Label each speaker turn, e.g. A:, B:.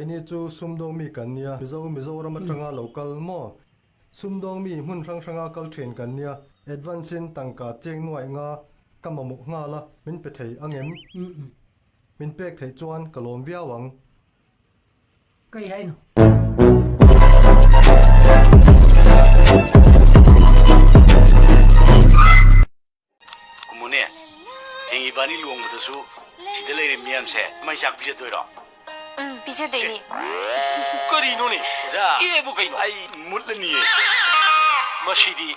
A: นี่จูซุ่มดงมีกันเนี่ยมิโซรามัตงาโลกัลโมซุ่มดงมีหุ่นรังกัลเทรนกันเนี่ยเอ็ดวันซินตังกาเจงหน่วยงากำมมุกงาละมินไปไทยอังเอ็มมินเป็กไทยจวนกะโลมเวียวัง
B: ก็ยังไงเนาะ
C: กูมุเนี่ยเฮงอีบานี่ลวงมาตัวสู้ที่เดลัยเรียมยามเสไม่ชักพิจารณาด้วยหรอ
D: พิจารณานี่
C: ก็ดีโน่นี่จ้าเอ๊ะบุกไอ้ไอ้มุดเลยนี่มาชีดี